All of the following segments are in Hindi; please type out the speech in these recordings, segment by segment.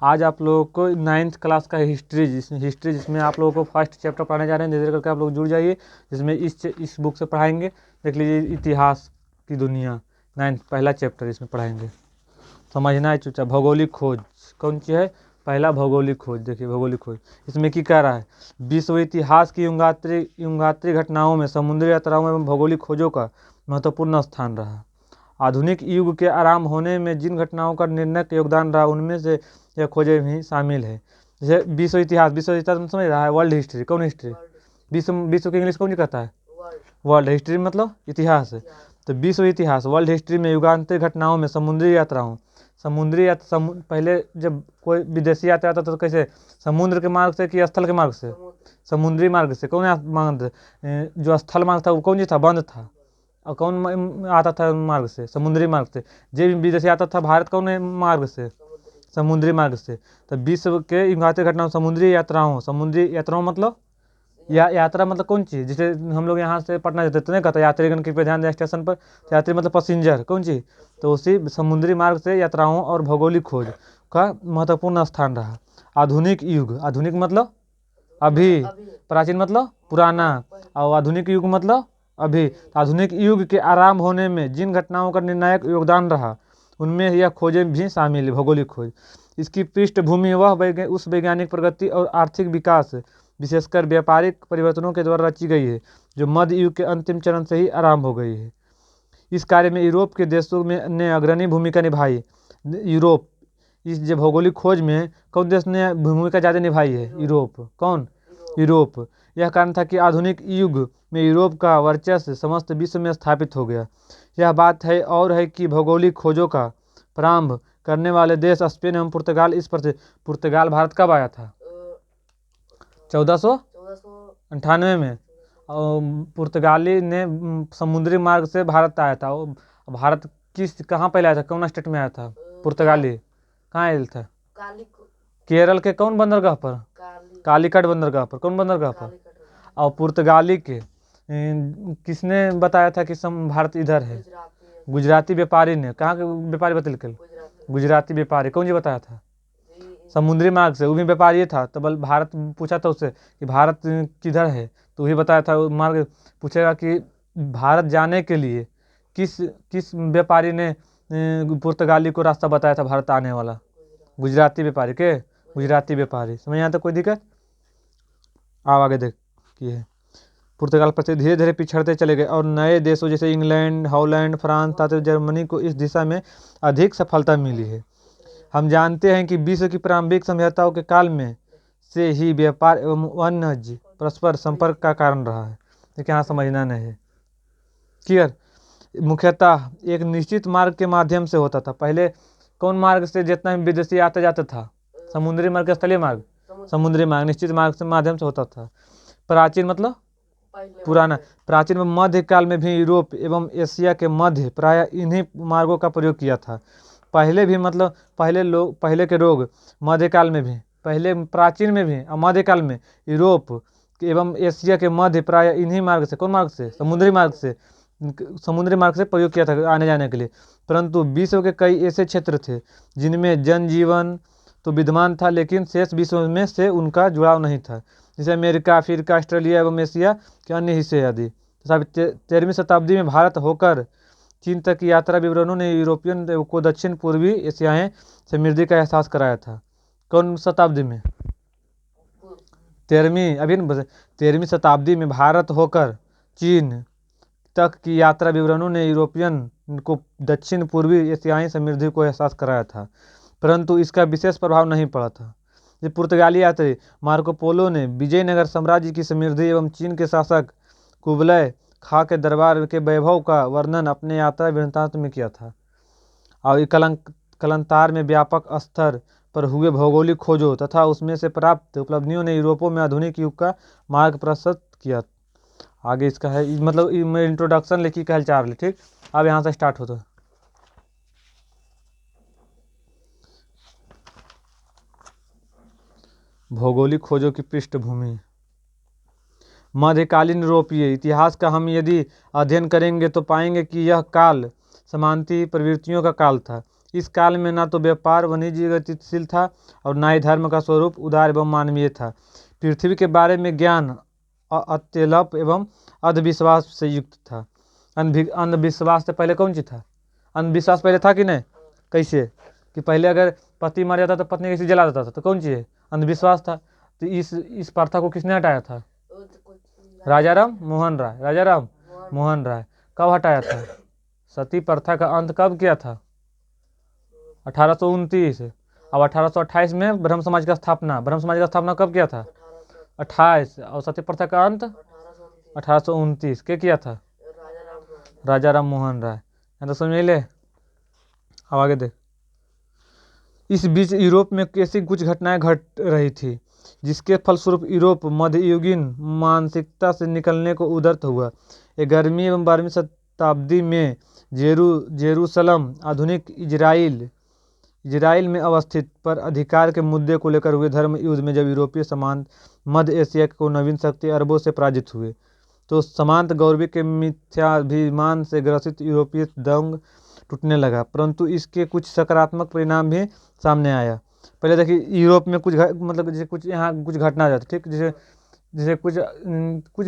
आज आप लोगों को 9th क्लास का जिसमें आप लोगों को फर्स्ट चैप्टर पढ़ाने जा रहे हैं। धीरे धीरे करके आप लोग जुड़ जाइए, जिसमें इस बुक से पढ़ाएंगे। देख लीजिए, इतिहास की दुनिया 9th पहला चैप्टर इसमें पढ़ाएंगे। समझना है चुपचाप। भौगोलिक खोज कौन सी है? पहला भौगोलिक खोज। देखिए भौगोलिक खोज इसमें क्या कह रहा है? विश्व इतिहास की युगांतरी घटनाओं में समुद्री यात्राओं एवं भौगोलिक खोजों का महत्वपूर्ण स्थान रहा। आधुनिक युग के आरंभ होने में जिन घटनाओं का निर्णायक योगदान रहा, उनमें से यह खोजें भी शामिल है। जैसे विश्व इतिहास में समझ रहा है, वर्ल्ड हिस्ट्री। कौन हिस्ट्री? विश्व की इंग्लिश कौन कहता है? वर्ल्ड हिस्ट्री मतलब इतिहास है। तो विश्व इतिहास वर्ल्ड हिस्ट्री में युगांतरी घटनाओं में समुद्री यात्राओं पहले जब कोई विदेशी यात्रा आता तो कैसे? समुद्र के मार्ग से कि स्थल के मार्ग से? समुद्री मार्ग से। कौन मार्ग? जो स्थल मार्ग था वो कौन सी था? बंद था। और कौन आता था मार्ग से? समुद्री मार्ग से। जो विदेशी आता था भारत कौन मार्ग से? समुद्री मार्ग से। तो विश्व के युगांतरी घटनाओं समुद्री यात्राओं मतलब यात्रा मतलब कौन चीज़? जैसे हम लोग यहाँ से पटना जाते तो नहीं कहता यात्रीगण कृपया ध्यान दें स्टेशन पर। यात्री मतलब पैसेंजर। कौन चीज़? तो उसी समुद्री मार्ग से यात्राओं और भौगोलिक खोज का महत्वपूर्ण स्थान रहा। आधुनिक युग, आधुनिक मतलब अभी, प्राचीन मतलब पुराना, और आधुनिक युग मतलब अभी। आधुनिक युग के आरंभ होने में जिन घटनाओं का निर्णायक योगदान रहा, उनमें यह खोजें भी शामिल है। भौगोलिक खोज इसकी पृष्ठभूमि उस वैज्ञानिक प्रगति और आर्थिक विकास, विशेषकर व्यापारिक परिवर्तनों के द्वारा रची गई है, जो मध्य युग के अंतिम चरण से ही आरंभ हो गई है। इस कार्य में यूरोप के देशों ने अग्रणी भूमिका निभाई। यूरोप इस जो भौगोलिक खोज में कौन देश ने भूमिका ज़्यादा निभाई है? यूरोप। कौन? यूरोप। यह कारण था कि आधुनिक युग में यूरोप का वर्चस्व समस्त विश्व में स्थापित हो गया। यह बात है कि भौगोलिक खोजों का प्रारंभ करने वाले देश स्पेन एवं पुर्तगाल इस पर थे। पुर्तगाल भारत कब आया था? 1498 में। और पुर्तगाली ने समुद्री मार्ग से भारत आया था। भारत कहाँ पहले आया था? कौन स्टेट में आया था पुर्तगाली? कहाँ आया था? केरल के कौन बंदरगाह पर? कालीकट बंदरगाह पर। कौन बंदरगाह पर? और पुर्तगाली के किसने बताया था कि भारत इधर है? गुजराती व्यापारी ने। कहाँ के व्यापारी बतल? गुजराती व्यापारी। कौन जी बताया था? समुद्री मार्ग से। वो भी व्यापारी था। तो भारत पूछा था उससे कि भारत किधर है, तो वही बताया था। मार्ग पूछेगा कि भारत जाने के लिए किस व्यापारी ने पुर्तगाली को रास्ता बताया था भारत आने वाला? गुजराती व्यापारी के। गुजराती व्यापारी। समझ यहाँ तक कोई दिक्कत? आओ आगे देखिए। पुर्तगाल पर से धीरे धीरे पिछड़ते चले गए और नए देशों जैसे इंग्लैंड, हॉलैंड, फ्रांस तथा जर्मनी को इस दिशा में अधिक सफलता मिली है। हम जानते हैं कि विश्व की प्रारंभिक सभ्यताओं के काल में से ही व्यापार एवं वाणिज्य परस्पर संपर्क का कारण रहा है। लेकिन यहाँ समझना नहीं है। क्लियर? मुख्यतः एक निश्चित मार्ग के माध्यम से होता था। पहले कौन मार्ग से जितना विदेशी आता जाता था? समुद्री मार्ग, स्थलीय मार्ग? समुद्री मार्ग निश्चित मार्ग से माध्यम से होता था। प्राचीन मतलब पुराना। प्राचीन में मध्यकाल में भी यूरोप एवं एशिया के मध्य प्राय इन्हीं मार्गों का प्रयोग किया था। पहले भी मतलब पहले के लोग मध्यकाल में भी, पहले प्राचीन में भी और मध्यकाल में यूरोप एवं एशिया के मध्य प्राय इन्हीं मार्ग से, कौन मार्ग से? समुद्री मार्ग से प्रयोग किया था आने जाने के लिए। परंतु विश्व के कई ऐसे क्षेत्र थे जिनमें जनजीवन तो विद्यमान था, लेकिन शेष विश्व में से उनका जुड़ाव नहीं था, जैसे अमेरिका, अफ्रीका, ऑस्ट्रेलिया एवं एशिया के अन्य हिस्से आदि। 13वीं शताब्दी में भारत होकर चीन तक की यात्रा विवरणों ने यूरोपियन को दक्षिण पूर्वी एशियाएं समृद्धि का एहसास कराया था। कौन शताब्दी में? 13वीं शताब्दी में भारत होकर चीन तक की यात्रा विवरणों ने यूरोपियन को दक्षिण पूर्वी एशियाई समृद्धि को एहसास कराया था, परंतु इसका विशेष प्रभाव नहीं पड़ा था। ये पुर्तगाली यात्री मार्को पोलो ने विजयनगर साम्राज्य की समृद्धि एवं चीन के शासक कुबलय खां के दरबार के वैभव का वर्णन अपने यात्रा वृत्तांत में किया था। और कालांतर में व्यापक स्तर पर हुए भौगोलिक खोजों तथा उसमें से प्राप्त उपलब्धियों ने यूरोपों में आधुनिक युग का मार्ग प्रशस्त किया। आगे इसका है मतलब इंट्रोडक्शन लिखी कहल चार ले। ठीक, अब यहाँ से स्टार्ट होता है। भौगोलिक खोजों की पृष्ठभूमि। मध्यकालीन यूरोपीय इतिहास का हम यदि अध्ययन करेंगे तो पाएंगे कि यह काल समांती प्रवृत्तियों का काल था। इस काल में ना तो व्यापार वाणिज्य गतिशील था और ना ही धर्म का स्वरूप उदार एवं मानवीय था। पृथ्वी के बारे में ज्ञान अत्यल्प एवं अंधविश्वास से युक्त था। अंधविश्वास से पहले कौन चीज था? अंधविश्वास पहले था कि नहीं? कैसे कि पहले अगर पति मर जाता तो पत्नी कैसे जला देता था, तो कौन चीज है? अंधविश्वास था। तो इस प्रथा को किसने हटाया था? राजाराम मोहन राय। राजाराम मोहन राय कब हटाया था? सती प्रथा का अंत कब किया था? 1829। अब 1828 में ब्रह्म समाज का स्थापना। ब्रह्म समाज का स्थापना कब किया था? 28। और सती प्रथा का अंत 1829 के किया था? राजाराम मोहन राय। तो समझ में ले। अब आगे देख। इस बीच यूरोप में कैसी कुछ घटनाएं घट रही थी जिसके फलस्वरूप यूरोप मध्ययुगीन मानसिकता से निकलने को उद्यत हुआ। 11वीं एवं 12वीं शताब्दी में जेरूसलम आधुनिक इजराइल में अवस्थित पर अधिकार के मुद्दे को लेकर हुए धर्म युद्ध में जब यूरोपीय सामंत मध्य एशिया को नवीन शक्ति अरबों से पराजित हुए तो सामंत गौरवी के मिथ्याभिमान से ग्रसित यूरोपीय दंग टूटने लगा। परंतु इसके कुछ सकारात्मक परिणाम भी सामने आया। पहले देखिए यूरोप में मतलब जैसे कुछ यहाँ कुछ घटना हो जाती, ठीक, जैसे जैसे कुछ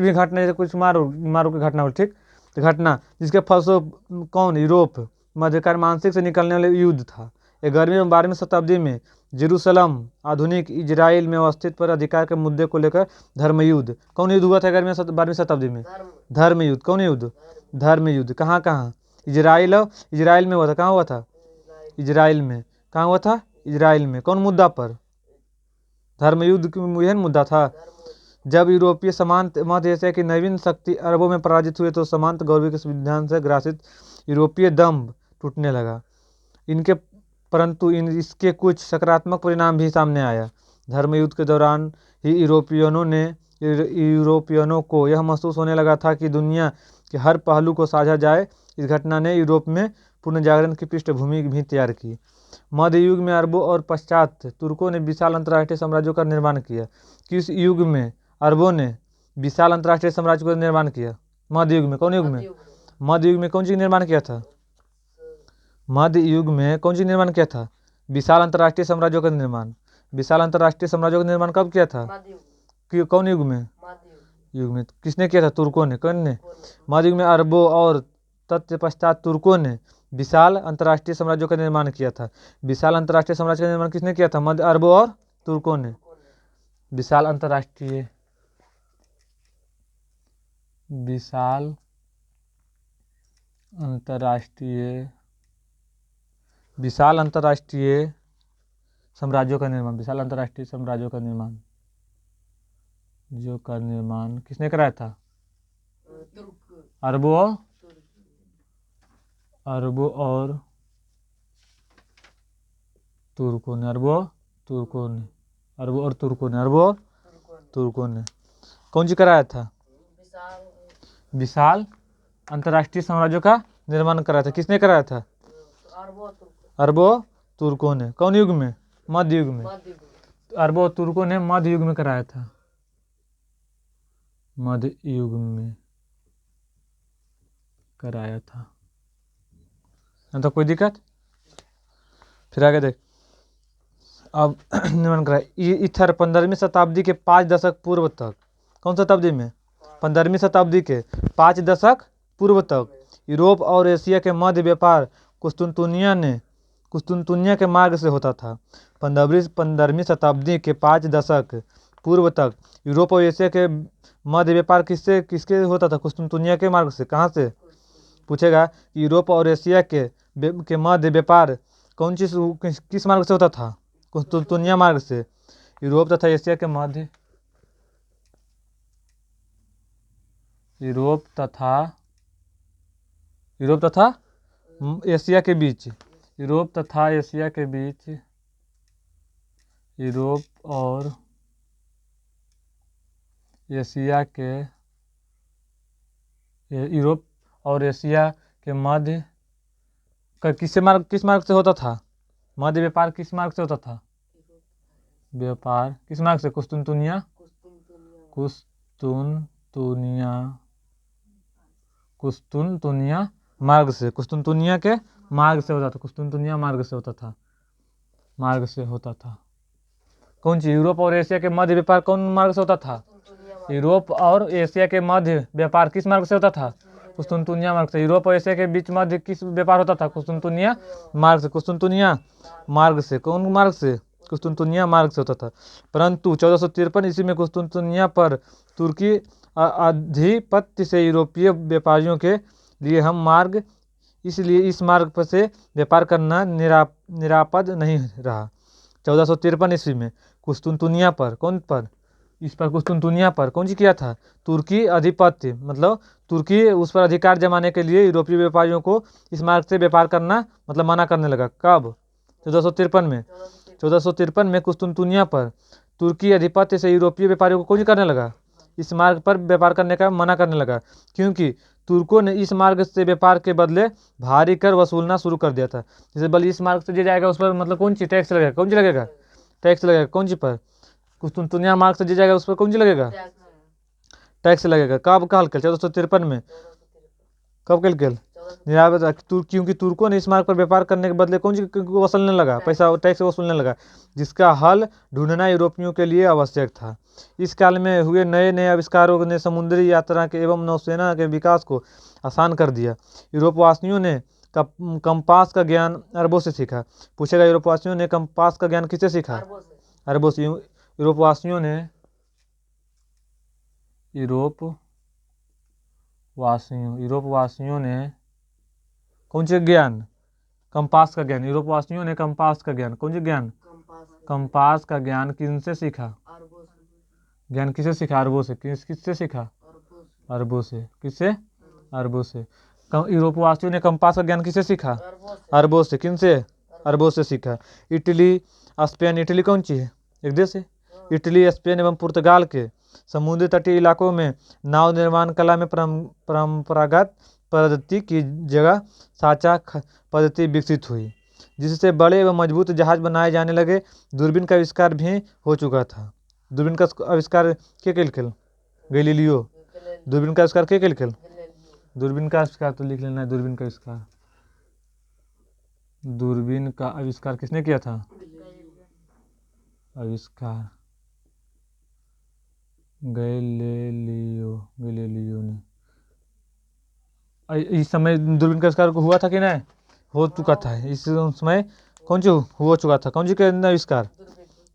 भी घटना, जैसे कुछ मारो की घटना हो, ठीक, तो घटना जिसके फलस्वरूप कौन? यूरोप मध्यकाल मानसिक से निकलने वाले युद्ध था। 11वीं एवं 12वीं शताब्दी में जेरूसलम आधुनिक इजराइल में अवस्थित पर अधिकार के मुद्दे को लेकर धर्म युद्ध। कौन युद्ध हुआ था 12वीं शताब्दी में? धर्म युद्ध। कौन युद्ध? धर्म युद्ध। कहाँ कहाँ? इजराइल में हुआ था। कहाँ हुआ था? इजराइल में। कहाँ हुआ था? इजराइल में। कौन मुद्दा पर? धर्म युद्ध यह मुद्दा था। जब यूरोपीय सामंत मध्य एशिया की नवीन शक्ति अरबों में पराजित हुए तो सामंत गौरवी के संविधान से ग्रासित यूरोपीय दंभ टूटने लगा। परंतु इसके कुछ सकारात्मक परिणाम भी सामने आया। धर्म युद्ध के दौरान ही यूरोपियनों को यह महसूस होने लगा था कि दुनिया के हर पहलू को साझा जाए। इस घटना ने यूरोप में पुनः जागरण की पृष्ठभूमि भी तैयार की। मध्य युग में अरबों और पश्चात तुर्कों ने विशाल अंतर्राष्ट्रीय साम्राज्यों का निर्माण किया। किस युग में अरबों ने विशाल अंतर्राष्ट्रीय साम्राज्य का निर्माण किया? मध्य युग में। कौन युग में? मध्य युग में कौन चीज निर्माण किया था? मध्य युग में कौन चीज निर्माण किया था? विशाल अंतर्राष्ट्रीय साम्राज्यों का निर्माण। विशाल अंतर्राष्ट्रीय साम्राज्यों का निर्माण कब किया था? कौन युग में? युग में। किसने किया था? तुर्कों ने। कौन ने? मध्य युग में अरबों और तत्पश्चात तुर्कों ने विशाल अंतर्राष्ट्रीय साम्राज्यों का निर्माण किया था। विशाल अंतर्राष्ट्रीय साम्राज्य का निर्माण किसने किया था? मध्य अरबों और तुर्कों ने। विशाल अंतर्राष्ट्रीय साम्राज्यों का निर्माण। विशाल अंतर्राष्ट्रीय साम्राज्यों का निर्माण किसने कराया था? अरबों और तुर्कों ने। कौन सी कराया था? विशाल अंतर्राष्ट्रीय साम्राज्यों का निर्माण कराया था। किसने कराया था? अरबों तुर्कों ने। कौन युग में? मध्य युग में। अरबों तुर्कों ने मध्य युग में कराया था। मध्य युग में कराया था। तो कोई दिक्कत? फिर आगे देख। अब निर्माण कराया इथर 15वीं शताब्दी के 5 दशक पूर्व तक। कौन शताब्दी में? 15वीं शताब्दी के 5 दशक पूर्व तक यूरोप और एशिया के मध्य व्यापार कुस्तुनतुनिया के मार्ग से होता था। 15वीं शताब्दी के 5 दशक पूर्व तक यूरोप और एशिया के मध्य व्यापार किसके होता था? कुस्तुनतुनिया के मार्ग से। कहाँ से? पूछेगा कि यूरोप और एशिया के मध्य व्यापार किस मार्ग से होता था? कुस्तुनतुनिया मार्ग से। यूरोप तथा एशिया के मध्य यूरोप तथा एशिया के बीच यूरोप और एशिया के मध्य किस मार्ग से होता था? मध्य व्यापार किस मार्ग से होता था? व्यापार किस मार्ग से? कुस्तुनतुनिया मार्ग से। कुस्तुनतुनिया के मार्ग से होता था, कुस्तुनतुनिया मार्ग से होता था, मार्ग से होता था। कौन सी? यूरोप और एशिया के मध्य व्यापार कौन मार्ग से होता था? यूरोप और एशिया के मध्य व्यापार किस मार्ग से होता था? कुस्तुनतुनिया मार्ग से। यूरोप और एशिया के बीच मध्य किस व्यापार होता था? कुस्तुनतुनिया मार्ग से। कुस्तुनतुनिया मार्ग से। कौन मार्ग से? कुस्तुनतुनिया मार्ग से होता था। परंतु 1453 ईस्वी में कुस्तुनतुनिया पर तुर्की आधिपत्य से यूरोपीय व्यापारियों के लिए हम मार्ग, इसलिए इस मार्ग पर से व्यापार करना निरापद नहीं रहा। 1453 ईस्वी में कुस्तुनतुनिया पर, कौन पर? इस पर कुस्तुनतुनिया पर कौन सी किया था? तुर्की आधिपत्य, मतलब तुर्की उस पर अधिकार जमाने के लिए यूरोपीय व्यापारियों को इस मार्ग से व्यापार करना मतलब मना करने लगा। कब? 1453 में। 1453 में कुस्तुनतुनिया पर तुर्की आधिपत्य से यूरोपीय व्यापारियों को कौन करने लगा? इस मार्ग पर व्यापार करने का मना करने लगा, क्योंकि तुर्कों ने इस मार्ग से व्यापार के बदले भारी कर वसूलना शुरू कर दिया था। जैसे बल इस मार्ग से जो जाएगा उस पर मतलब कौन सी टैक्स लगेगा? कौन सी लगेगा? टैक्स लगेगा। कौन सी पर? कुस्तुनतुनिया मार्ग से जो जाएगा उस पर कौन सी लगेगा? टैक्स लगेगा। कब कहल के? 1453 में। कब कल के? क्योंकि तुर्कों ने इस मार्ग पर व्यापार करने के बदले कौन सी वसूलने लगा? पैसा, टैक्स वसूलने लगा, जिसका हल ढूंढना यूरोपियों के लिए आवश्यक था। इस काल में हुए नए नए आविष्कारों ने समुद्री यात्रा के एवं नौसेना के विकास को आसान कर दिया। यूरोपवासियों ने कंपास का ज्ञान अरबों से सीखा। पूछेगा, यूरोपवासियों ने कंपास का ज्ञान किससे सीखा? अरबों से। यूरोपवासियों ने कौन से ज्ञान? कंपास का ज्ञान। यूरोपवासियों ने कंपास का ज्ञान, कौन से ज्ञान? कंपास का ज्ञान किनसे सीखा? ज्ञान किससे सीखा? अरबों से। किससे सीखा? अरबों से। किससे? अरबों से। यूरोपवासियों ने कंपास का ज्ञान किससे सीखा? अरबों से। किनसे? अरबों से सीखा। Italy, Spain. इटली कौन सी है? एक देश है। इटली, स्पेन एवं पुर्तगाल के समुद्री तटीय इलाकों में नाव निर्माण कला में परंपरागत पद्धति की जगह साँचा पद्धति विकसित हुई, जिससे बड़े एवं मजबूत जहाज बनाए जाने लगे। दूरबीन का आविष्कार भी हो चुका था। दूरबीन का आविष्कार के केल? गैलीलियो। दूरबीन का आविष्कार के केल? दूरबीन का आविष्कार तो लिख लेना है। दूरबीन का आविष्कार, दूरबीन का आविष्कार किसने किया था? आविष्कार गैलीलियो ने। इस समय दूरबीन का आविष्कार हुआ था कि नहीं? हो चुका था। इस समय कौन सी हो चुका था? कौन सी का आविष्कार?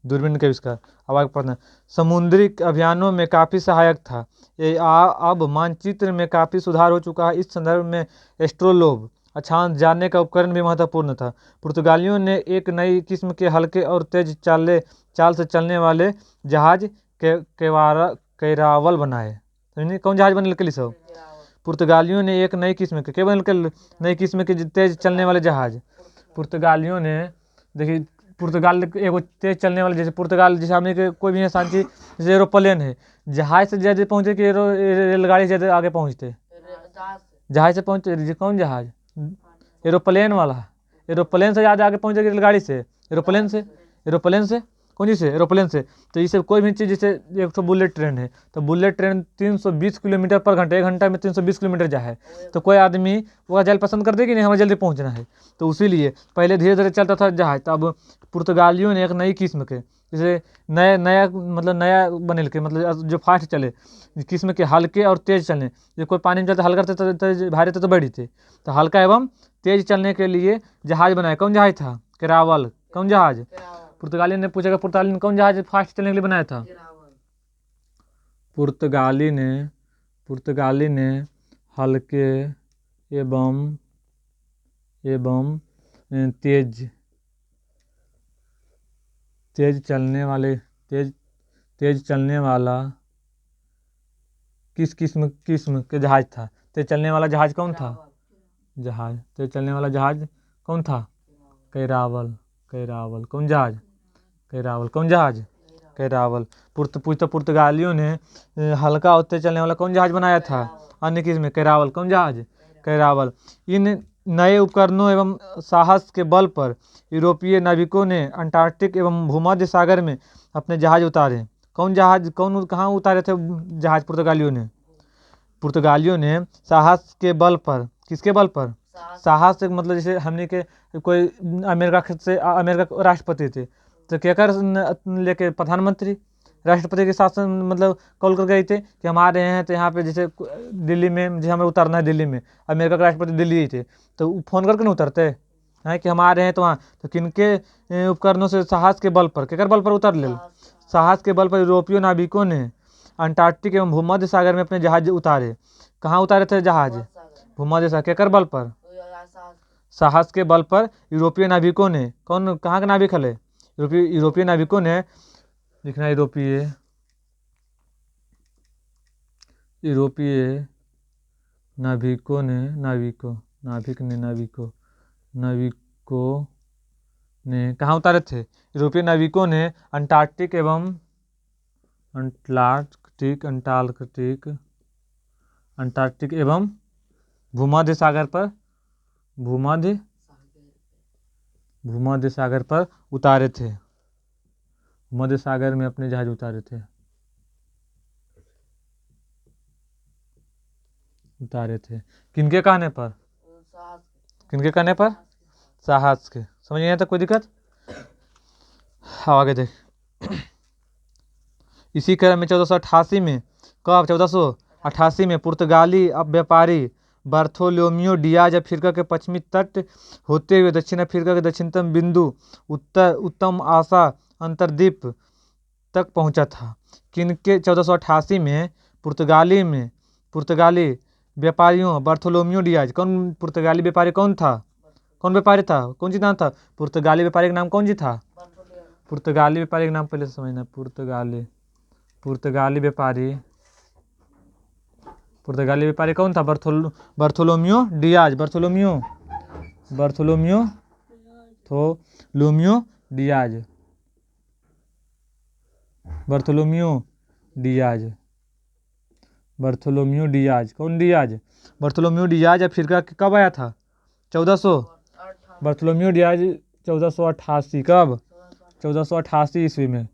दूरबीन का आविष्कार। अब आगे पढ़ना। समुद्री अभियानों में काफ़ी सहायक था। अब मानचित्र में काफ़ी सुधार हो चुका है। इस संदर्भ में एस्ट्रोलोब अक्षांश जानने का उपकरण भी महत्वपूर्ण था। पुर्तगालियों ने एक नई किस्म के हल्के और तेज चाल से चलने वाले जहाज कैरावल बनाए। कौन जहाज बने के सब? पुर्तगालियों ने एक नई किस्म के क्या बन के नई किस्म के तेज चलने वाले जहाज। पुर्तगालियों ने, देखिए पुर्तगाल एगो तेज चलने वाले, जैसे पुर्तगाल जैसे हमने के कोई भी इंसान की जैसे एरोप्लेन है, जहाज से ज़्यादा पहुँचे कि रेलगाड़ी से ज़्यादा आगे पहुँचते? जहाज से पहुँचते। कौन जहाज? एरोप्लेन वाला। एरोप्लेन से ज़्यादा आगे पहुँचे कि रेलगाड़ी से? एरोप्लेन से। एरोप्लेन से। कौन चीज़ से? एरोप्लेन से। तो इसे कोई भी चीज़, जैसे एक तो बुलेट ट्रेन है, तो बुलेट ट्रेन 320 किलोमीटर पर घंटा, 1 घंटा में 320 किलोमीटर जाए, तो कोई आदमी वो जाना पसंद कर दे कि नहीं, हमें जल्दी पहुंचना है। तो इसीलिए पहले धीरे धीरे चलता था जहाज। तब पुर्तगालियों ने एक नई किस्म के, जैसे नया मतलब नया बने के, मतलब जो फास्ट चले किस्म के, हल्के और तेज चलने। जो कोई पानी में चलते हल्का रहते, भारी रहते तो बड़ी थे, तो हल्का एवं तेज चलने के लिए जहाज बनाया। कौन जहाज था? कैरावल। कौन जहाज? पुर्तगाली ने पूछेगा, पुर्तगाली ने कौन जहाज फास्ट चलने के लिए बनाया था? पुर्तगाली ने हल्के एवं तेज चलने वाला किस किस्म के जहाज था? तेज चलने वाला जहाज कौन था? तेज चलने वाला जहाज कौन था? कैरावल। कौन जहाज? कैरावल। कौन जहाज? कैरावल। पुर्तगालियों ने हल्का और तेज चलने वाला कौन जहाज बनाया था? अन्य किस्म? कैरावल। कौन जहाज? कैरावल। इन नए उपकरणों एवं साहस के बल पर यूरोपीय नाविकों ने अंटार्कटिक एवं भूमध्य सागर में अपने जहाज उतारे। कहाँ उतारे थे जहाज? पुर्तगालियों ने साहस के बल पर। किसके बल पर? साहस से मतलब जैसे हमने के कोई अमेरिका के राष्ट्रपति थे तो क्या कर लेके प्रधानमंत्री राष्ट्रपति के साथ मतलब कॉल कर गए थे कि हम आ रहे हैं तो यहाँ पे जैसे दिल्ली में जैसे हमें उतरना है दिल्ली में, अमेरिका के राष्ट्रपति दिल्ली ही थे तो फ़ोन करके नहीं उतरते हैं कि हम आ रहे हैं तो वहाँ तो किनके उपकरणों से साहस के बल पर केकर बल पर उतर ले साहस के बल पर यूरोपीय नाविकों ने अंटार्कटिक एवं भूमध्य सागर में अपने जहाज उतारे। कहाँ उतारे थे जहाज? भूमध्य सागर। केकर बल पर? साहस के बल पर यूरोपीय नाविकों ने, कौन कहाँ के नाविक हले? यूरोपीय नाविकों ने, लिखना यूरोपीय नाविकों ने कहाँ उतारे थे? यूरोपीय नाविकों ने अंटार्कटिक एवं भूमध्य सागर पर उतारे थे। भूमध्य सागर में अपने जहाज उतारे थे। किनके कहने पर? साहस के। समझ नहीं आता कोई दिक्कत? आगे देख। इसी क्रम में 1488 में कब? 1488 में पुर्तगाली व्यापारी बार्थोलोम्यू डियाज अफ्रीका के पश्चिमी तट होते हुए दक्षिण अफ्रीका के दक्षिणतम बिंदु उत्तम आशा अंतर्द्वीप तक पहुंचा था। किनके 1488 में पुर्तगाली व्यापारियों बार्थोलोम्यू डियाज, कौन पुर्तगाली व्यापारी कौन था? कौन व्यापारी था? कौन सी नाम था? पुर्तगाली व्यापारी का नाम कौन सी था? पुर्तगाली व्यापारी का नाम पहले समझना। पुर्तगाली व्यापारी कौन था? बार्थोलोम्यू कौन डियाज? बार्थोलोम्यू डियाज अफ्रीका के कब आया था? 1488। कब? 1488 ईस्वी में।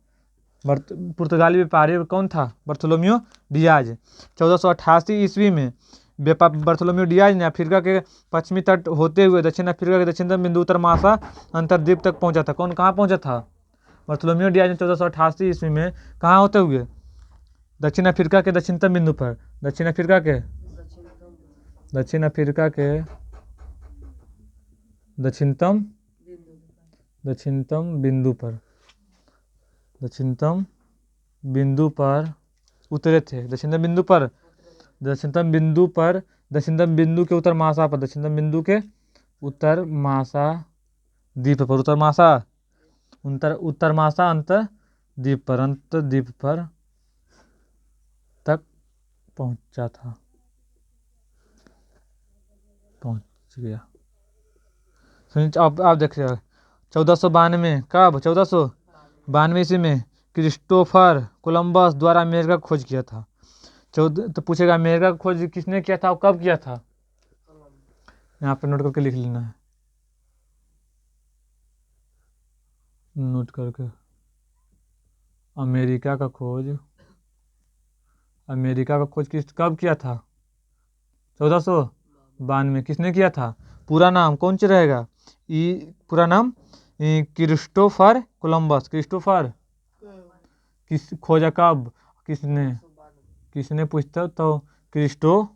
पुर्तगाली व्यापारी कौन था? Bartholomew Diaz. 1488 ईस्वी में बार्थोलोम्यू डियाज ने अफ्रीका के पश्चिमी तट होते हुए दक्षिण अफ्रीका के दक्षिणतम बिंदु उत्तर मासा अंतर्द्वीप तक पहुंचा था। कौन कहाँ पहुंचा था? बार्थोलोम्यू डियाज ने 1488 ईस्वी में कहाँ होते हुए? दक्षिण अफ्रीका के दक्षिणतम बिंदु पर। दक्षिण अफ्रीका के दक्षिणतम बिंदु पर उतरे थे। दक्षिणतम बिंदु के उत्तर मासा पर। दक्षिणतम बिंदु के उत्तर मासा द्वीप पर। उत्तर मासा अंतर्द्वीप पर तक पहुंचा था। पहुंच गया। आप देख रहे हो 1492। कब? 1492 ईस्वी में क्रिस्टोफर कोलंबस द्वारा अमेरिका को खोज किया था। तो पूछेगा अमेरिका को खोज किसने किया था और कब किया था? यहाँ पे नोट करके लिख लेना है। नोट करके अमेरिका का खोज कब किया था? 1492 किसने किया था? पूरा नाम कौन सा रहेगा? पूरा नाम क्रिस्टोफर कोलंबस। खोजा कब? किसने पूछता तो क्रिस्टोफर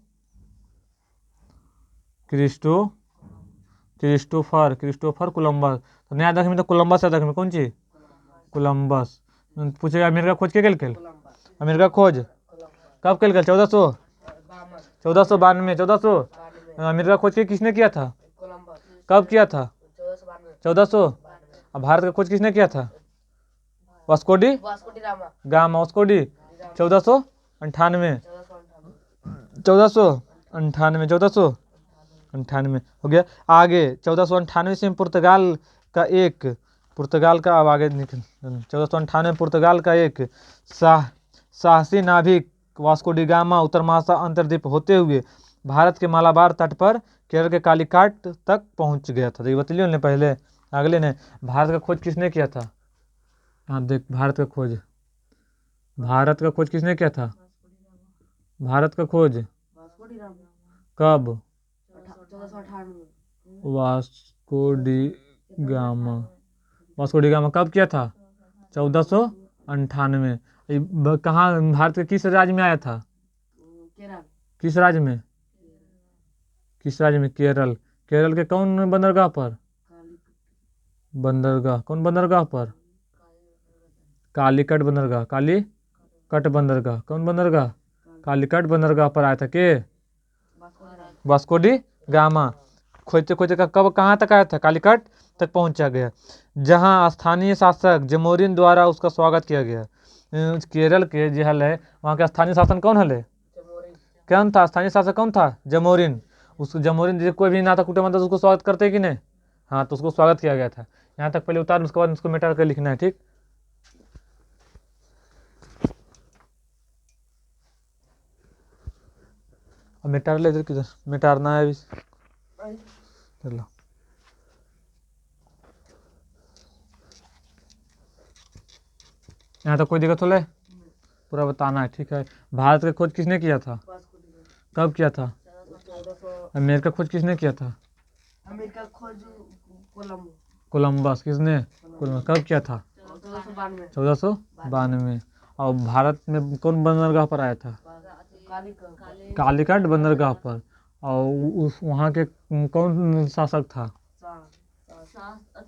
कोलंबस। तो नया दख में तो कोलंबस है, दख में कौन सी? कोलंबस। पूछेगा अमेरिका खोज के कल? अमेरिका खोज कब कल? 1492। अमेरिका खोज के किसने किया था? कब किया था? 1400। अब भारत का खोज किसने किया था? Vasco D gamma. 1498 हो गया। आगे 1498 से पुर्तगाल का अब आगे निकल 1498 में पुर्तगाल का एक साहसी नाविक वास्को डी गामा उत्तर मासा अंतर्द्वीप होते हुए भारत के मालाबार तट पर केरल के कालीकट तक पहुंच गया था। देखिए बतलियो ने पहले। अगले ने भारत का खोज किसने किया था? हाँ देख, भारत का खोज किसने किया था? भारत का खोज कब? Vasco D gamma. Vasco D gamma कब किया था? 1498। कहाँ, भारत के किस राज्य में आया था? किस राज्य में? किस राज्य में? केरल। केरल के कौन बंदरगाह पर? बंदरगाह, कौन बंदरगाह पर? कालीकट बंदरगाह। कालीकट बंदरगाह, कौन बंदरगाह? कालीकट बंदरगाह पर आया था के वास्को डी गामा। खोजते खोजते कब कहाँ तक आया था? कालीकट तक पहुंचा गया, जहां स्थानीय शासक जमोरिन द्वारा उसका स्वागत किया गया। केरल के जो हल है वहाँ के स्थानीय शासन कौन हले? कौन था स्थानीय शासक? कौन था? जमोरिन। उस जमोरिन जो कोई भी नाता कूटे मतलब उसको स्वागत करते कि नहीं? हाँ, तो उसको स्वागत किया गया था। यहाँ तक पहले उतार, उसके बाद उसको मिटा कर लिखना है, ठीक। अब मिटार ले, इधर किधर मिटारना है अभी? चलो, यहाँ तक कोई दिक्कत हो ले? पूरा बताना है, ठीक है। भारत का खोज किसने किया था? कब किया था? अमेरिका खोज किसने किया था? अमेरिका खोज कोलंबस। किसने? कोलंबस। कब किया था? 1492। और भारत में कौन बंदरगाह पर आया था? कालीकट बंदरगाह पर। और उस वहाँ के कौन शासक था?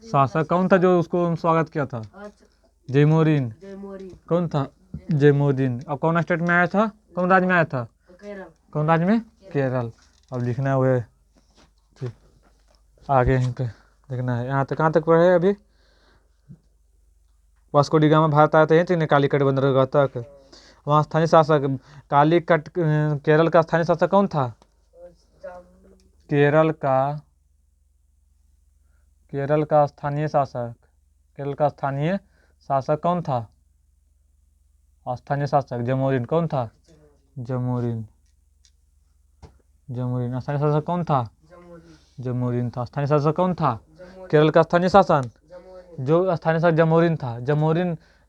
शासक कौन था जो उसको स्वागत किया था? जयमोरिन। कौन था? जयमोरिन। और कौन स्टेट में आया था? कौन राज्य में आया था? कौन राज्य में? केरल। अब लिखना है वो, ठीक। आगे यहीं पे लिखना है। यहाँ तक कहाँ तक पढ़े अभी? वास्को डी गामा भारत आया था यहीं तक, कालीकट बंदरगाह तक। वहाँ स्थानीय शासक कालीकट, केरल का स्थानीय शासक कौन था? केरल का स्थानीय शासक, केरल का स्थानीय शासक कौन था? स्थानीय शासक जमोरिन। कौन था? जमोरिन। स्थानीय शासक कौन था? जमोरिन था। स्थानीय शासक कौन था? केरल का स्थानीय शासन जो स्थानीय शासक जमोरिन था।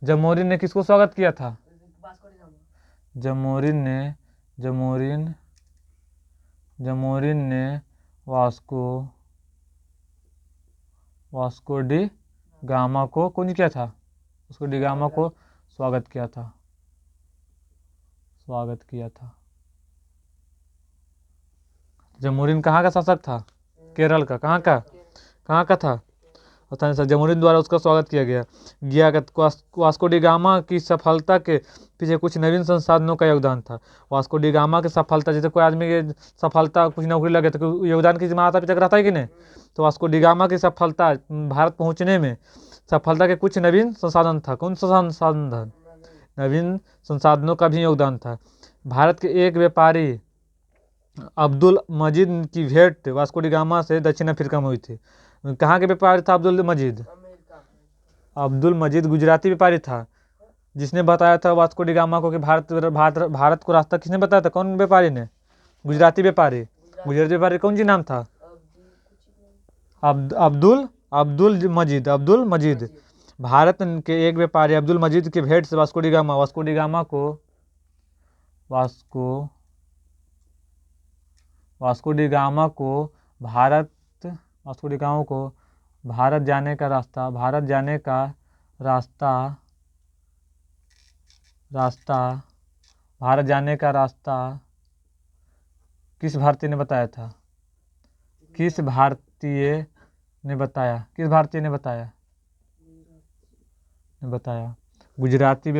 जमोरिन ने किसको स्वागत किया था? जमोरिन ने वास्को डी गामा को कौन किया था? वास्को डी गामा को स्वागत किया था। जमोरिन कहाँ का शासक था? केरल का। कहाँ का था? स्थानीय शासक जमोरिन द्वारा उसका स्वागत किया गया। वास्को डी गामा की सफलता के पीछे कुछ नवीन संसाधनों का योगदान था। वास्को डी गामा की सफलता, जैसे कोई आदमी की सफलता, कुछ नौकरी लगे तो योगदान किसी माता पिता का रहता है कि नहीं? तो वास्को डी गामा की सफलता, भारत पहुंचने में सफलता के कुछ नवीन संसाधन था। कौन सा संसाधन? नवीन संसाधनों का भी योगदान था। भारत के एक व्यापारी अब्दुल मजीद की भेंट वास्को डी गामा से दक्षिण अफ्रीका में हुई थी। कहाँ के व्यापारी था अब्दुल मजीद? अब्दुल मजीद गुजराती व्यापारी था, जिसने बताया था वास्को डी गामा को कि भारत को रास्ता किसने बताया था? कौन व्यापारी ने? गुजराती व्यापारी। कौन जी नाम था? अब्दुल मजीद। भारत के एक व्यापारी अब्दुल मजीद के भेंट से वास्को डी गामा को भारत जाने का रास्ता किस भारतीय ने बताया था? किस भारतीय ने बताया? गुजराती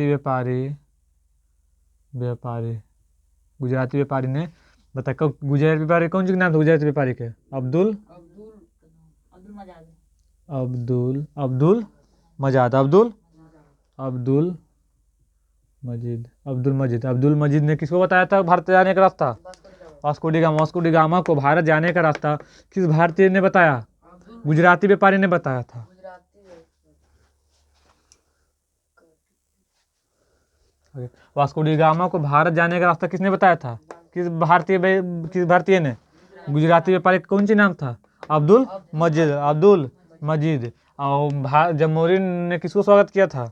व्यापारी ने बताया। गुजराती व्यापारी कौन सी नाम था गुजराती व्यापारी के? अब्दुल मजीद ने किसको बताया था भारत जाने का रास्ता? वास्को डी गामा को भारत जाने का रास्ता किस भारतीय ने बताया? गुजराती व्यापारी ने बताया था। वास्को डी गामा को भारत जाने का रास्ता किसने बताया था? किस भारतीय ने? गुजराती व्यापारी कौन सी नाम था? अब्दुल मजीद। और जमोरिन ने किसको स्वागत किया था?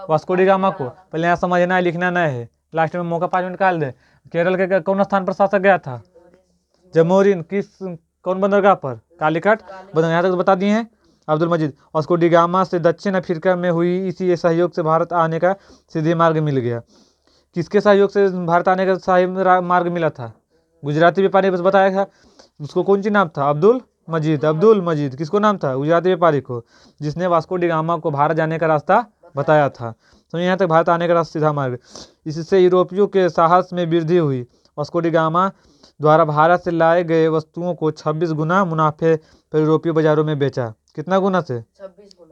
वास्को डी गामा को। पहले यहाँ समझना है, लिखना नहीं है, लास्ट में मौका 5 मिनट निकाल दे। केरल के कौन स्थान पर शासक गया था? जमोरिन किस कौन बंदरगाह पर? कालीकट बंदरगाह। यहाँ तक तो बता दिए हैं। अब्दुल मजीद वास्को डी गामा से दक्षिण अफ्रीका में हुई इसी सहयोग से भारत आने का सीधे मार्ग मिल गया। किसके सहयोग से भारत आने का सही मार्ग मिला था? गुजराती व्यापारी बस बताया था, उसको कौन सी नाम था? अब्दुल मजीद। अब्दुल मजीद किसको नाम था? गुजराती व्यापारी को, जिसने वास्को डी गामा को भारत जाने का रास्ता बताया था। तो यहाँ तक भारत आने का रास्ता सीधा मार्ग। इससे यूरोपियों के साहस में वृद्धि हुई। वास्को डी गामा द्वारा भारत से लाए गए वस्तुओं को 26 गुना मुनाफे पर यूरोपीय बाजारों में बेचा। कितना गुना से?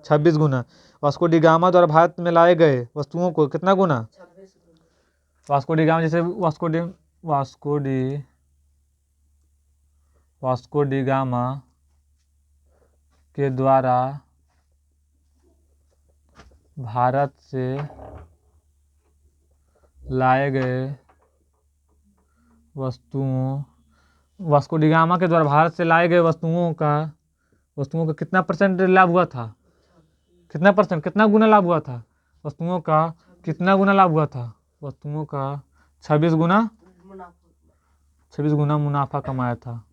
26 गुना। वास्को डी गामा द्वारा भारत में लाए गए वस्तुओं को कितना गुना? वास्को डी गामा जैसे वास्को डी गामा के द्वारा भारत से लाए गए वस्तुओं, वास्को डी गामा के द्वारा भारत से लाए गए वस्तुओं का कितना परसेंट लाभ हुआ था? कितना परसेंट, कितना गुना लाभ हुआ था? वस्तुओं का कितना गुना लाभ हुआ था? वस्तुओं का 26 गुना मुनाफा कमाया था।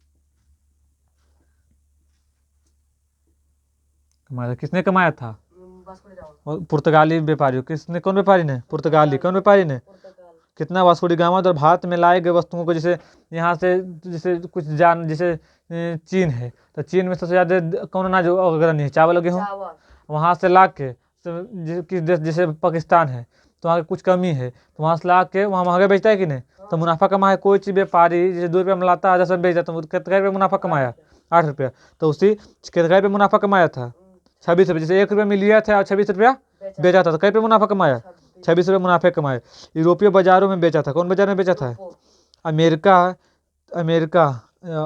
किसने कमाया था? पुर्तगाली व्यापारियों। किसने? कौन व्यापारी ने? पुर्तगाली। कौन व्यापारी ने? कितना? वास्को डी गामा और भारत में लाए गए वस्तुओं को, जैसे यहाँ से जैसे कुछ जैसे चीन है तो चीन में सबसे ज़्यादा कौन अनाज अग्रणी है? चावल गेहूँ। वहाँ से ला के किस देश, जैसे पाकिस्तान है तो वहाँ कुछ कमी है तो वहाँ से ला के वहाँ महंगा बेचता है कि नहीं? तो मुनाफा कमा है। कोई चीज़ व्यापारी जैसे 2 रुपये में लाता है 10 रुपये बेचता है तो कितने रुपये मुनाफा कमाया? 8 रुपया। तो उसी कितने रुपये मुनाफा कमाया था? 26 रुपये। जैसे 1 रुपये में लिया था और 26 रुपया बेचा था तो कई रुपये मुनाफा कमाया? 26 रुपये मुनाफे कमाए। यूरोपीय बाजारों में बेचा था। कौन बाजार में बेचा था?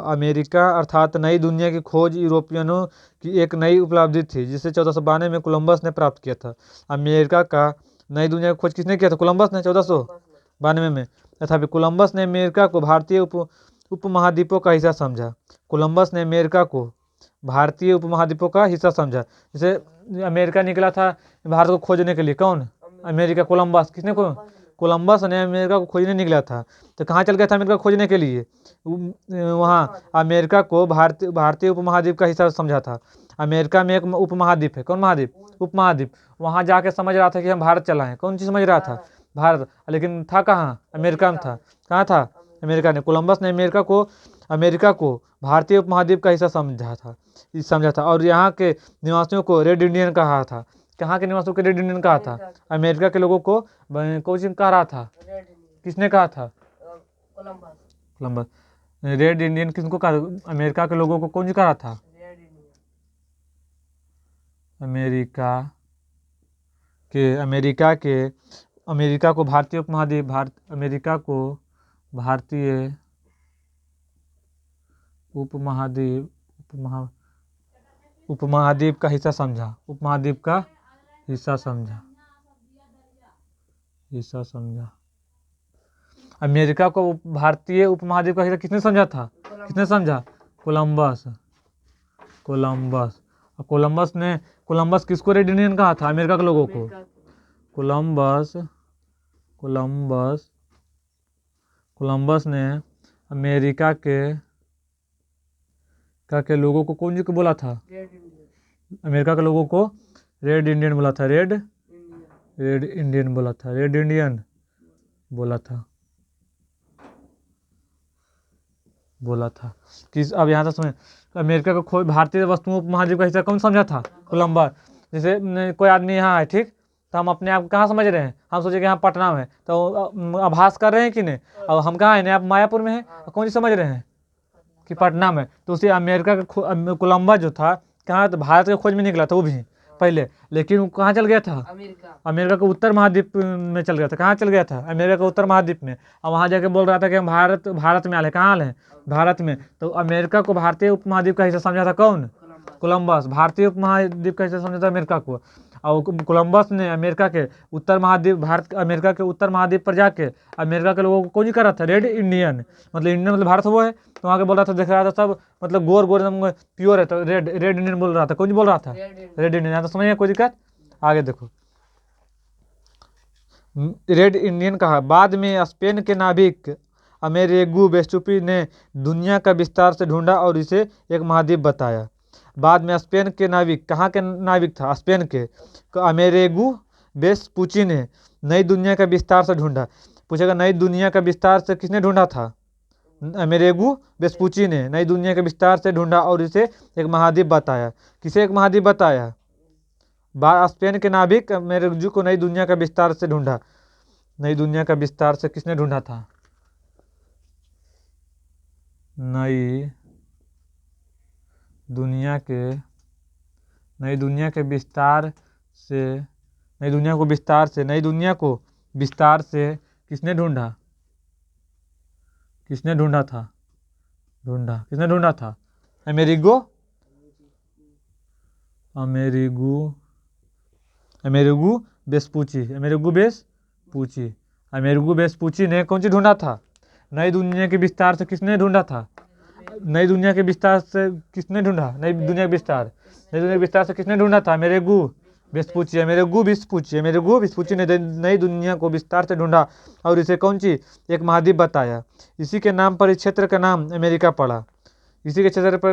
अमेरिका अर्थात नई दुनिया की खोज यूरोपियनों की एक नई उपलब्धि थी जिसे 1492 में कोलंबस ने प्राप्त किया था। अमेरिका का नई दुनिया की खोज किसने किया था? कोलंबस ने 1492 में। तथापि कोलंबस ने अमेरिका को भारतीय उपमहाद्वीपों का हिस्सा समझा। कोलंबस ने अमेरिका को भारतीय उपमहाद्वीपों का हिस्सा समझा। जैसे अमेरिका निकला था भारत को खोजने के लिए। कौन? अमेरिका। कोलंबस किसने को? कोलंबस ने अमेरिका को खोजने निकला था। तो कहाँ चल गया था अमेरिका को खोजने के लिए? वहाँ अमेरिका को भारतीय उपमहाद्वीप का हिस्सा समझा था। अमेरिका में एक उपमहाद्वीप है। कौन महाद्वीप? उपमहाद्वीप। वहाँ जाके समझ रहा था कि हम भारत चला है। कौन चीज़ समझ रहा था? भारत। लेकिन था कहाँ? अमेरिका में था। कहाँ था? अमेरिका ने। कोलंबस ने अमेरिका को भारतीय उपमहाद्वीप का हिस्सा समझा था और यहाँ के निवासियों को रेड इंडियन कहा था। कहाँ के निवासियों को रेड इंडियन कहा था? अमेरिका के लोगों को कौन कह रहा था? किसने कहा था? कोलंबस। रेड इंडियन किसको कहा? अमेरिका के लोगों को कौन कह रहा था? अमेरिका को भारतीय उपमहाद्वीप का हिस्सा समझा। उपमहाद्वीप का हिस्सा समझा। अमेरिका को भारतीय उपमहाद्वीप का हिस्सा किसने समझा था? किसने समझा? कोलंबस। कोलंबस किसको रेड इंडियन कहा था? अमेरिका के लोगों को। कोलंबस ने अमेरिका के लोगों को कौन जी को बोला था? अमेरिका के लोगों को रेड इंडियन बोला था। रेड इंडियन बोला था। किस? अब यहाँ तक समझ। अमेरिका को भारतीय वस्तुओं उपमहाद्वीप का हिस्सा कौन समझा था? कोलंबस। जैसे कोई आदमी यहाँ है, ठीक, तो हम अपने आप को कहाँ समझ रहे हैं? हम सोचे कि यहाँ पटना में, तो आभास कर रहे हैं कि नहीं? अब हम कहाँ हैं? आप मायापुर में हैं। कौन सी समझ रहे हैं कि पटना में? तो उसे अमेरिका का कोलंबस जो था कहाँ? तो भारत के खोज में निकला था वो भी पहले, लेकिन वो कहाँ चल गया था? अमेरिका के उत्तर महाद्वीप में चल गया था। कहाँ चल गया था? अमेरिका के उत्तर महाद्वीप में। और वहाँ जाके बोल रहा था कि हम भारत में आए। कहाँ आए हैं? भारत में। तो अमेरिका को भारतीय उपमहाद्वीप का हिस्सा समझा था कौन? कोलंबस। भारतीय उपमहाद्वीप का हिस्सा समझा था अमेरिका को। और कोलंबस ने अमेरिका के उत्तर महाद्वीप पर जाके अमेरिका के लोगों को कौन करा था? Red Indian. मतलब इंडियन मतलब भारत वो है, तो वहाँ के बोल रहा था, देख रहा था सब मतलब गोर एकदम प्योर है, तो रेड इंडियन बोल रहा था। कौन बोल रहा था? Red Indian. यहाँ तो समझिए, कोई दिक्कत? आगे देखो, रेड इंडियन कहा। बाद में स्पेन के नाविक अमेरिगो वेस्पुची ने दुनिया का विस्तार से ढूंढा और इसे एक महाद्वीप बताया। बाद में स्पेन के नाविक, कहाँ के नाविक था? स्पेन के। अमेरिगो वेस्पुची ने नई दुनिया का विस्तार से ढूंढा। पूछेगा नई दुनिया का विस्तार से किसने ढूंढा था? अमेरिगो वेस्पुची ने नई दुनिया के विस्तार से ढूंढा और इसे एक महाद्वीप बताया। किसे एक महाद्वीप बताया? स्पेन के नाविक अमेरिगो को नई दुनिया का विस्तार से ढूंढा। नई दुनिया का विस्तार से किसने ढूंढा था? नई दुनिया के विस्तार से, नई दुनिया को विस्तार से किसने ढूंढा? किसने ढूंढा था? अमेरिगो वेस्पुची ने कौन सी ढूंढा था? नई दुनिया के विस्तार से किसने ढूंढा था? नई दुनिया के विस्तार से किसने ढूंढा? नई दुनिया के विस्तार से किसने ढूंढा था? अमेरिगो वेस्पुची ने नई दुनिया को विस्तार से ढूंढा और इसे कौन सी एक महाद्वीप बताया। इसी के नाम पर इस क्षेत्र का नाम अमेरिका पड़ा। इसी के क्षेत्र पर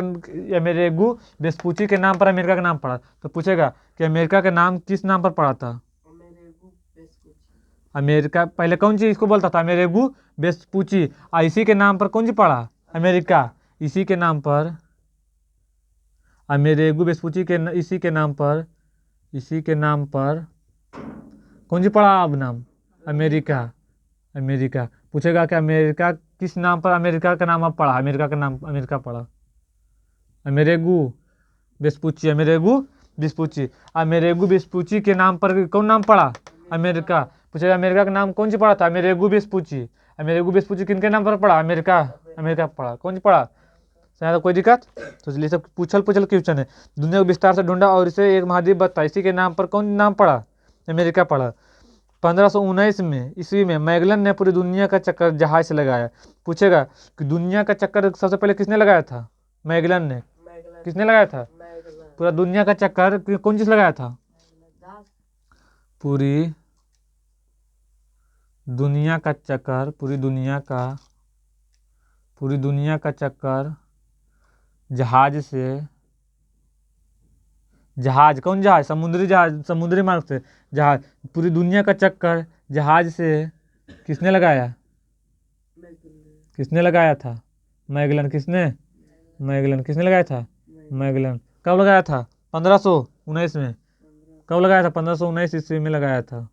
अमेरिगो वेस्पुची के नाम पर अमेरिका का नाम पड़ा। तो पूछेगा कि अमेरिका का नाम किस नाम पर पड़ा था? अमेरिका पहले कौन सी इसको बोलता था? Amerigo Vespucci. इसी के नाम पर कौन सी पड़ा? अमेरिका। इसी के नाम पर अमेरिगो वेस्पुची के इसी के नाम पर कौन सी पड़ा अब नाम? अमेरिका। पूछेगा कि अमेरिका किस नाम पर अमेरिका का नाम अब पड़ा? अमेरिका का नाम अमेरिका पड़ा। Amerigo Vespucci. अमेरिगो वेस्पुची के नाम पर कौन नाम पड़ा? अमेरिका। पूछेगा अमेरिका का नाम कौन सी पड़ा था? अमेरिगो वेस्पुची किनके नाम पर पड़ा? अमेरिका पड़ा। कौन सी पड़ा? तो कोई दिक्कत? तो चलिए सब पूछल क्वेश्चन है। दुनिया को विस्तार से ढूंढा और इसे एक महाद्वीप बता, इसी के नाम पर कौन नाम पड़ा? अमेरिका पड़ा। 1519 में ईस्वी में मैगलन ने पूरी दुनिया का चक्कर जहाज से लगाया। पूछेगा कि दुनिया का चक्कर सबसे पहले किसने लगाया था? मैगलन ने। किसने लगाया था? पूरा दुनिया का चक्कर कौन चीज लगाया था? पूरी दुनिया का चक्कर जहाज से। कौन जहाज? समुद्री मार्ग से जहाज। पूरी दुनिया का चक्कर जहाज से किसने लगाया था? मैगलन। किसने लगाया था? मैगलन। कब लगाया था? 1519 में। कब लगाया था? 1519 ईस्वी में लगाया था।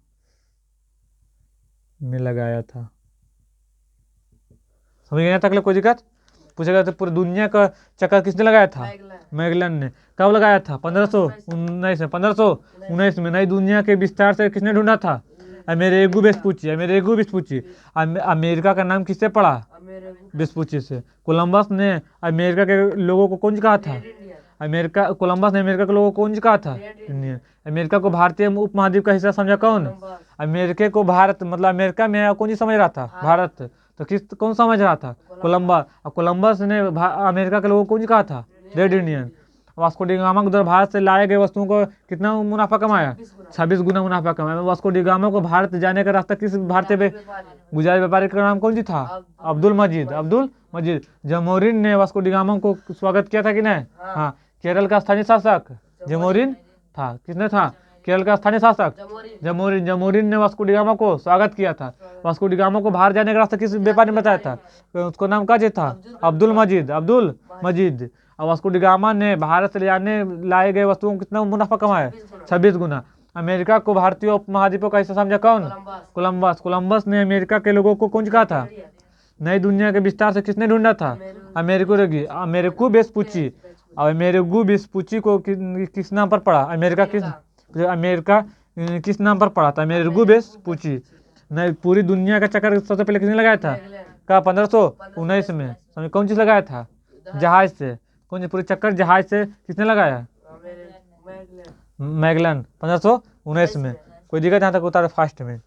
समझ गया तक? कोई दिक्कत? पूछेगा तो पूरी दुनिया का चक्कर किसने लगाया था? मैगलन ने। कब लगाया था? 1519 में। 1519 में। नई दुनिया के विस्तार से किसने ढूंढा था? Amerigo Vespucci. अमेरिका का नाम किससे पड़ा? वेस्पुची से। कोलंबस ने अमेरिका के लोगों को कौन कहा था? कोलंबस ने अमेरिका के लोगों को कौन कहा था? इंडियन। अमेरिका को भारतीय उपमहाद्वीप का हिस्सा समझा कौन? अमेरिका को भारत, मतलब अमेरिका में कौन सी समझ रहा था? भारत। तो कौन समझ रहा था? कोलंबस। और कोलंबस ने अमेरिका के लोगों को कौन कहा था? Red Indian. Vasco D gamma उधर भारत से लाए गए वस्तुओं को कितना मुनाफा कमाया? 26 गुना मुनाफा कमाया। वास्को डी गामा को भारत जाने का रास्ता किस भारतीय गुजराती व्यापारी का नाम कौन सी था? अब्दुल मजीद। जमोरिन ने वास्को डी गामा को स्वागत किया था कि नहीं? हाँ। केरल का स्थानीय शासक जमोरिन था। किसने था? केरल का स्थानीय शासक जमोरिन ने वास्को डी गामा को स्वागत किया था। वास्को डी गामा को बाहर जाने का रास्ता किस व्यापारी ने बताया था? उसको नाम क्या था? अब्दुल मजीद। और वास्को डी गामा ने भारत से लाए गए वस्तुओं को कितना मुनाफा कमाया? 26 गुना। अमेरिका को भारतीय उपमहाद्वीपों का हिस्सा समझा कौन? कोलंबस ने अमेरिका के लोगों को कौन कहा था? नई दुनिया के विस्तार से किसने ढूंढा था? Amerigo Vespucci. और अमेरिगो वेस्पुची को किस नाम पर पड़ा? अमेरिका किस नाम पर पड़ा था? Amerigo Vespucci. पूरी दुनिया का चक्कर सबसे पहले किसने लगाया था? कहा? 1519 में। समझ? कौन चीज लगाया था? जहाज से। कौन सी? पूरी चक्कर जहाज से किसने लगाया? मैगलन। 1519 में। कोई दिक्कत? यहाँ तक उतारे फास्ट में।